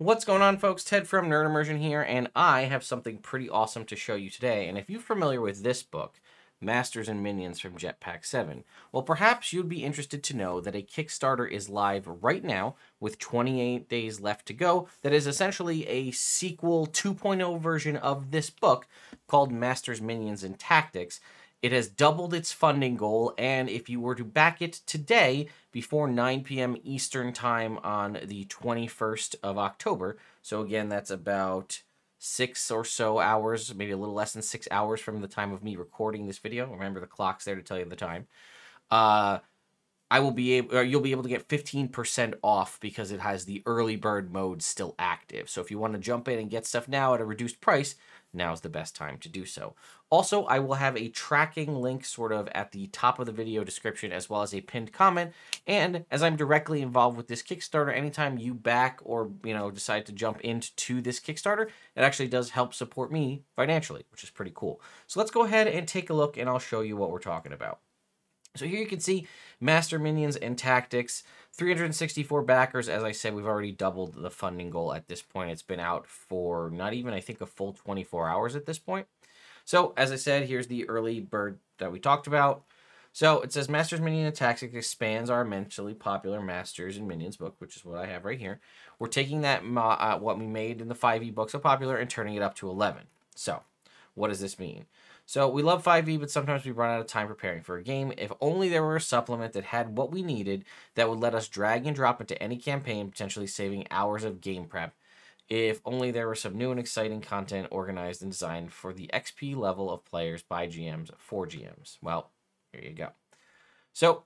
What's going on, folks? Ted from Nerd Immersion here, and I have something pretty awesome to show you today. And if you're familiar with this book, Masters and Minions from Jetpack 7, well, perhaps you'd be interested to know that a Kickstarter is live right now with 28 days left to go. That is essentially a sequel 2.0 version of this book called Masters, Minions, and Tactics. It has doubled its funding goal, and if you were to back it today before 9 p.m. Eastern Time on the 21st of October, so again, that's about 6 or so hours, maybe a little less than 6 hours from the time of me recording this video. Remember, the clock's there to tell you the time. You'll be able to get 15% off because it has the early bird mode still active. So if you want to jump in and get stuff now at a reduced price, now's the best time to do so. Also, I will have a tracking link sort of at the top of the video description as well as a pinned comment. And as I'm directly involved with this Kickstarter, anytime you back or, decide to jump into this Kickstarter, it actually does help support me financially, which is pretty cool. So let's go ahead and take a look and I'll show you what we're talking about. So here you can see Master Minions and Tactics, 364 backers. As I said, we've already doubled the funding goal at this point. It's been out for not even, I think, a full 24 hours at this point. So as I said, here's the early bird that we talked about. So it says Masters, Minions, and Tactics expands our immensely popular Masters and Minions book, which is what I have right here. We're taking that what we made in the 5e book so popular and turning it up to 11. So what does this mean? So we love 5e, but sometimes we run out of time preparing for a game. If only there were a supplement that had what we needed that would let us drag and drop into any campaign, potentially saving hours of game prep. If only there were some new and exciting content organized and designed for the XP level of players by GMs for GMs. Well, here you go. So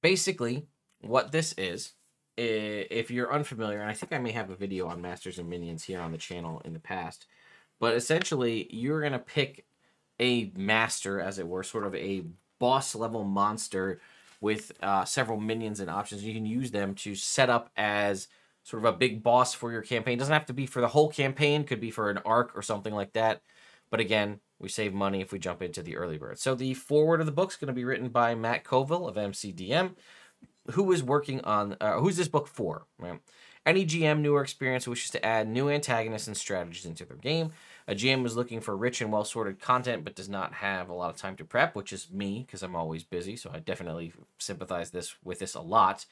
basically what this is, if you're unfamiliar, and I think I may have a video on Masters and Minions here on the channel in the past, but essentially you're going to pick a master, as it were, sort of a boss level monster with several minions and options. You can use them to set up as sort of a big boss for your campaign. It doesn't have to be for the whole campaign, could be for an arc or something like that. But again, we save money if we jump into the early bird. So the foreword of the book is going to be written by Matt Colville of MCDM, who is working on, who's this book for, right? Any GM, new or experienced, who wishes to add new antagonists and strategies into their game. A GM is looking for rich and well-sorted content, but does not have a lot of time to prep, which is me, because I'm always busy, so I definitely sympathize with this a lot.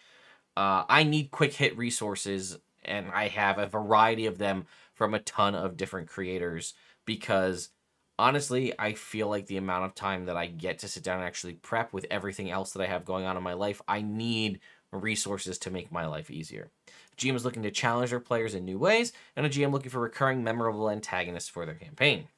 I need quick-hit resources, and I have a variety of them from a ton of different creators, because honestly, I feel like the amount of time that I get to sit down and actually prep with everything else that I have going on in my life, I need resources to make my life easier. A GM is looking to challenge their players in new ways, and a GM looking for recurring, memorable antagonists for their campaign.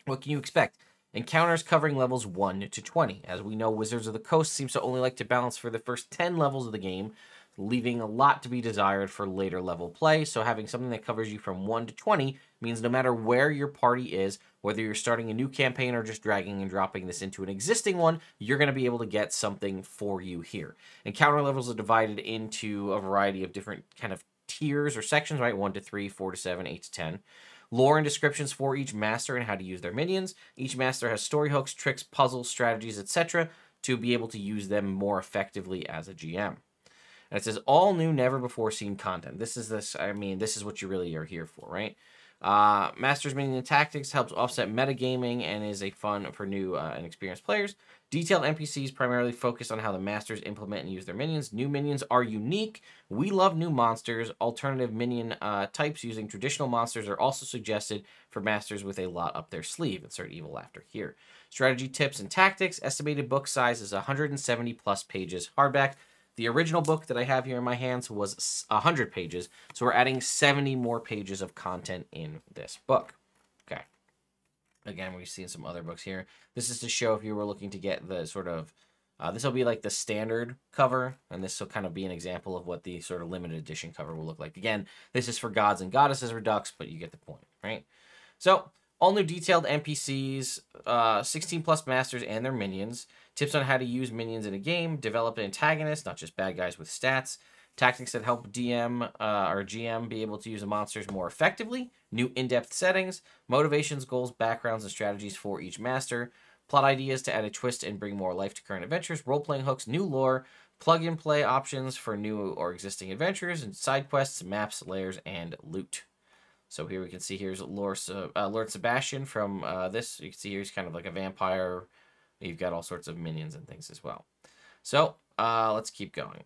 What can you expect? Encounters covering levels 1 to 20. As we know, Wizards of the Coast seems to only like to balance for the first 10 levels of the game, leaving a lot to be desired for later level play. So having something that covers you from 1 to 20 means no matter where your party is, whether you're starting a new campaign or just dragging and dropping this into an existing one, you're going to be able to get something for you here. Encounter levels are divided into a variety of different kind of tiers or sections, right? 1 to 3, 4 to 7, 8 to 10. Lore and descriptions for each master and how to use their minions. Each master has story hooks, tricks, puzzles, strategies, etc. to be able to use them more effectively as a GM. And it says all new, never before seen content. This is what you really are here for, right? Masters, Minions, and Tactics helps offset metagaming and is a fun for new and experienced players. Detailed NPCs primarily focus on how the Masters implement and use their minions. New minions are unique. We love new monsters. Alternative minion types using traditional monsters are also suggested for Masters with a lot up their sleeve. Insert evil laughter here. Strategy tips and tactics. Estimated book size is 170 plus pages hardback. The original book that I have here in my hands was 100 pages, so we're adding 70 more pages of content in this book. Okay. Again, we've seen some other books here. This is to show if you were looking to get the sort of, this will be like the standard cover, and this will kind of be an example of what the sort of limited edition cover will look like. Again, this is for Gods and Goddesses Redux, but you get the point, right? So, all new detailed NPCs, 16 plus masters and their minions, tips on how to use minions in a game, develop antagonists, not just bad guys with stats, tactics that help DM or GM be able to use the monsters more effectively, new in-depth settings, motivations, goals, backgrounds, and strategies for each master, plot ideas to add a twist and bring more life to current adventures, role-playing hooks, new lore, Plug-and-play options for new or existing adventures and side quests, maps, layers, and loot. So here we can see here's Lord Sebastian from this. You can see here he's kind of like a vampire. You've got all sorts of minions and things as well. So let's keep going.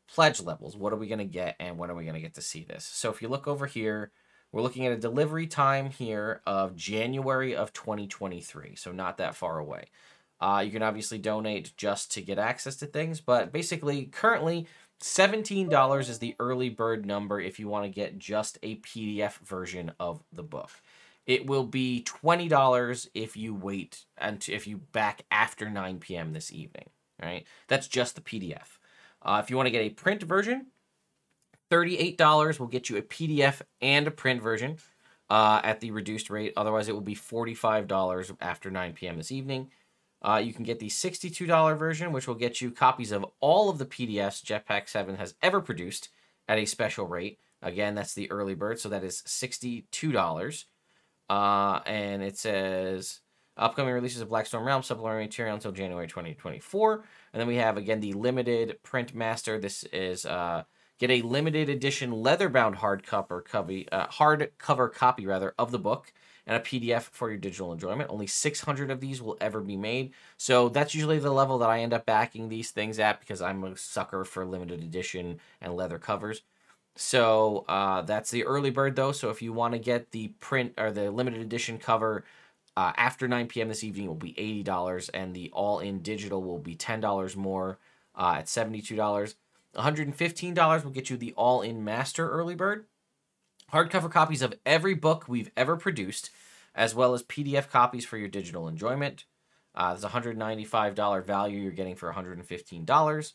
Pledge levels. What are we going to get and when are we going to get to see this? So if you look over here, we're looking at a delivery time here of January of 2023. So not that far away. You can obviously donate just to get access to things, but basically currently $17 is the early bird number if you want to get just a PDF version of the book. It will be $20 if you wait and if you back after 9 p.m. this evening. Right? That's just the PDF. If you want to get a print version, $38 will get you a PDF and a print version at the reduced rate. Otherwise, it will be $45 after 9 p.m. this evening. You can get the $62 version, which will get you copies of all of the PDFs Jetpack 7 has ever produced at a special rate. Again, that's the early bird, so that is $62. And it says upcoming releases of Blackstorm Realm supplementary material until January 2024. And then we have, again, the limited print master. This is get a limited edition leather-bound hardcover copy of the book and a PDF for your digital enjoyment. Only 600 of these will ever be made. So that's usually the level that I end up backing these things at because I'm a sucker for limited edition and leather covers. So that's the early bird, though. So if you want to get the print or the limited edition cover after 9 p.m. this evening, it will be $80, and the all-in digital will be $10 more at $72. $115 will get you the all-in master early bird. Hardcover copies of every book we've ever produced, as well as PDF copies for your digital enjoyment. There's a $195 value you're getting for $115.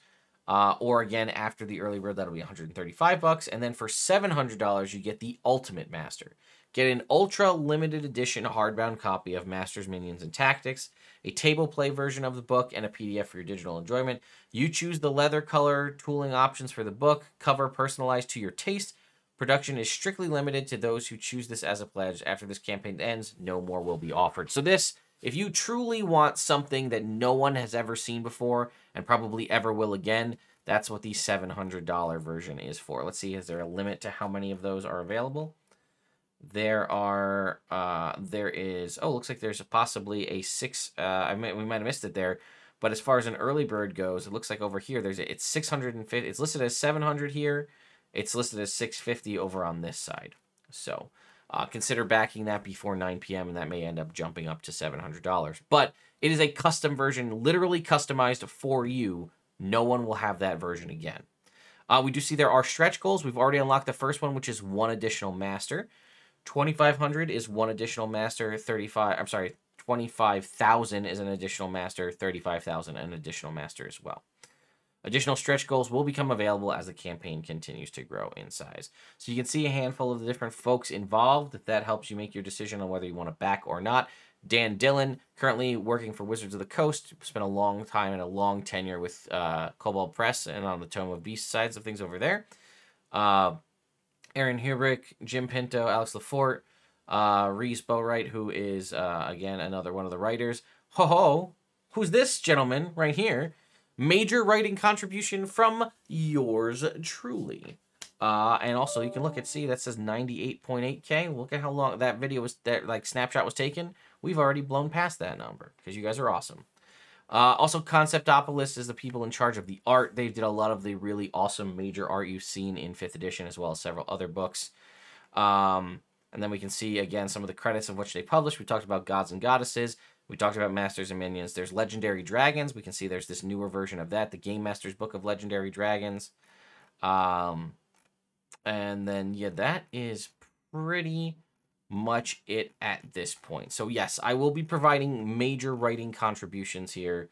Or again, after the early bird, that'll be $135. And then for $700, you get the Ultimate Master. Get an ultra limited edition hardbound copy of Masters, Minions, and Tactics, a table play version of the book, and a PDF for your digital enjoyment. You choose the leather color tooling options for the book, cover personalized to your taste. Production is strictly limited to those who choose this as a pledge. After this campaign ends, no more will be offered. So this, if you truly want something that no one has ever seen before and probably ever will again, that's what the $700 version is for. Let's see, is there a limit to how many of those are available? There is, looks like there's possibly a we might have missed it there, but as far as an early bird goes, it looks like over here, it's 650, it's listed as 700 here, it's listed as 650 over on this side. So consider backing that before 9 p.m. and that may end up jumping up to $700. But it is a custom version, literally customized for you. No one will have that version again. We do see there are stretch goals. We've already unlocked the first one, which is one additional master. 2,500 is one additional master. 25,000 is an additional master. 35,000 an additional master as well. Additional stretch goals will become available as the campaign continues to grow in size. So you can see a handful of the different folks involved. If that helps you make your decision on whether you want to back or not. Dan Dillon, currently working for Wizards of the Coast, spent a long time and a long tenure with Cobalt Press and on the Tome of Beasts sides of things over there. Aaron Hubrick, Jim Pinto, Alex Lafort, Reese Boatwright, who is, again, another one of the writers. Who's this gentleman right here? Major writing contribution from yours truly. And also, you can look at, see, that says 98.8K. Look at how long that video was, that like snapshot was taken. We've already blown past that number because you guys are awesome. Also, Conceptopolis is the people in charge of the art. They did a lot of the really awesome major art you've seen in 5th edition, as well as several other books. And then we can see, again, some of the credits of which they published. We talked about Gods and Goddesses. We talked about Masters and Minions. There's Legendary Dragons. We can see there's this newer version of that, the Game Master's Book of Legendary Dragons. And then, yeah, that is pretty much it at this point. So yes, I will be providing major writing contributions here.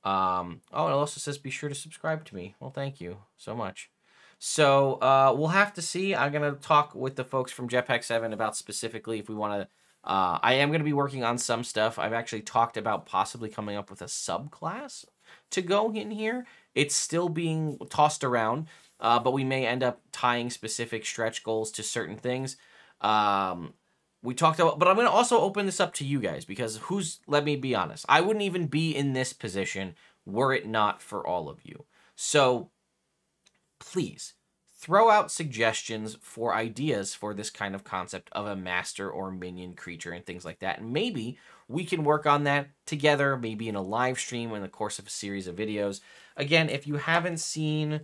It also says be sure to subscribe to me. Well, thank you so much. So we'll have to see. I'm going to talk with the folks from Jetpack 7 about specifically if we want to. I am going to be working on some stuff. I've actually talked about possibly coming up with a subclass to go in here. It's still being tossed around, but we may end up tying specific stretch goals to certain things. We talked about, but I'm going to also open this up to you guys because let me be honest, I wouldn't even be in this position were it not for all of you. So please throw out suggestions for ideas for this kind of concept of a master or minion creature and things like that. And maybe we can work on that together, maybe in a live stream in the course of a series of videos. Again, if you haven't seen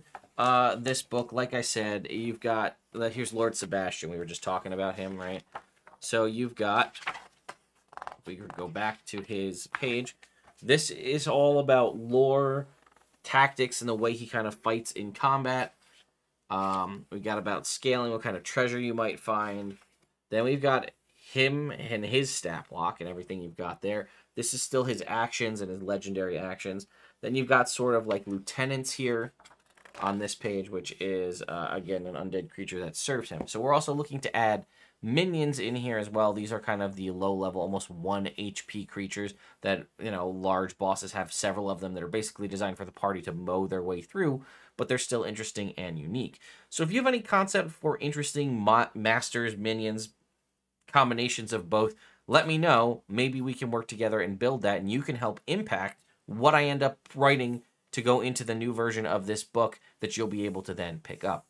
this book, like I said, you've got, here's Lord Sebastian. We were just talking about him, right? So you've got, if we could go back to his page, this is all about lore, tactics, and the way he kind of fights in combat. We got about scaling, what kind of treasure you might find. Then we've got him and his stat block and everything you've got there. This is still his actions and his legendary actions. Then you've got sort of like lieutenants here on this page, which is, again, an undead creature that serves him. So we're also looking to add minions in here as well. These are kind of the low-level, almost 1 HP creatures that, you know, large bosses have several of them that are basically designed for the party to mow their way through, but they're still interesting and unique. So if you have any concept for interesting masters, minions, combinations of both, let me know. Maybe we can work together and build that, and you can help impact what I end up writing to go into the new version of this book that you'll be able to then pick up.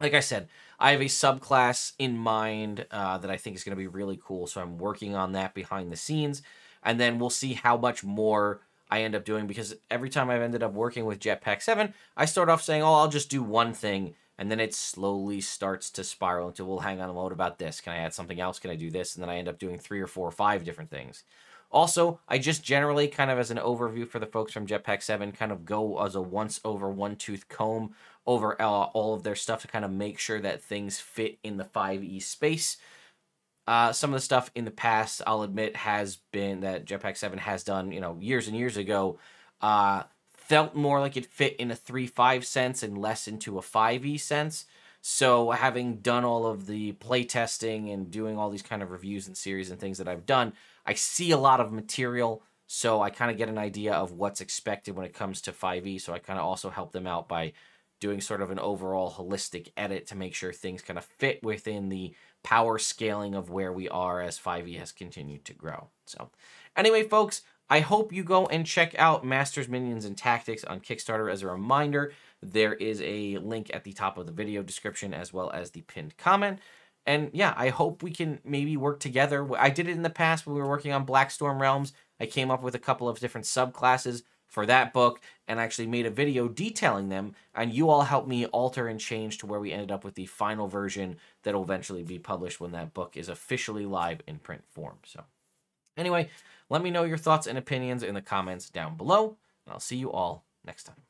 Like I said, I have a subclass in mind that I think is going to be really cool, so I'm working on that behind the scenes, and then we'll see how much more I end up doing, because every time I've ended up working with Jetpack 7, I start off saying, oh, I'll just do one thing, and then it slowly starts to spiral into, well, hang on, what about this? Can I add something else? Can I do this? And then I end up doing 3 or 4 or 5 different things. Also, I just generally, kind of as an overview for the folks from Jetpack 7, kind of go as a once-over, one-tooth comb over all of their stuff to kind of make sure that things fit in the 5e space. Some of the stuff in the past, I'll admit, has been that Jetpack 7 has done, you know, years and years ago, felt more like it fit in a 3-5 sense and less into a 5e sense. So having done all of the playtesting and doing all these kind of reviews and series and things that I've done, I see a lot of material, so I kind of get an idea of what's expected when it comes to 5e, so I kind of also help them out by doing sort of an overall holistic edit to make sure things kind of fit within the power scaling of where we are as 5e has continued to grow. So anyway, folks, I hope you go and check out Masters, Minions, and Tactics on Kickstarter. As a reminder, there is a link at the top of the video description as well as the pinned comment. And yeah, I hope we can maybe work together. I did it in the past when we were working on Blackstorm Realms. I came up with a couple of different subclasses for that book and actually made a video detailing them, and you all helped me alter and change to where we ended up with the final version that will eventually be published when that book is officially live in print form. So anyway, let me know your thoughts and opinions in the comments down below, and I'll see you all next time.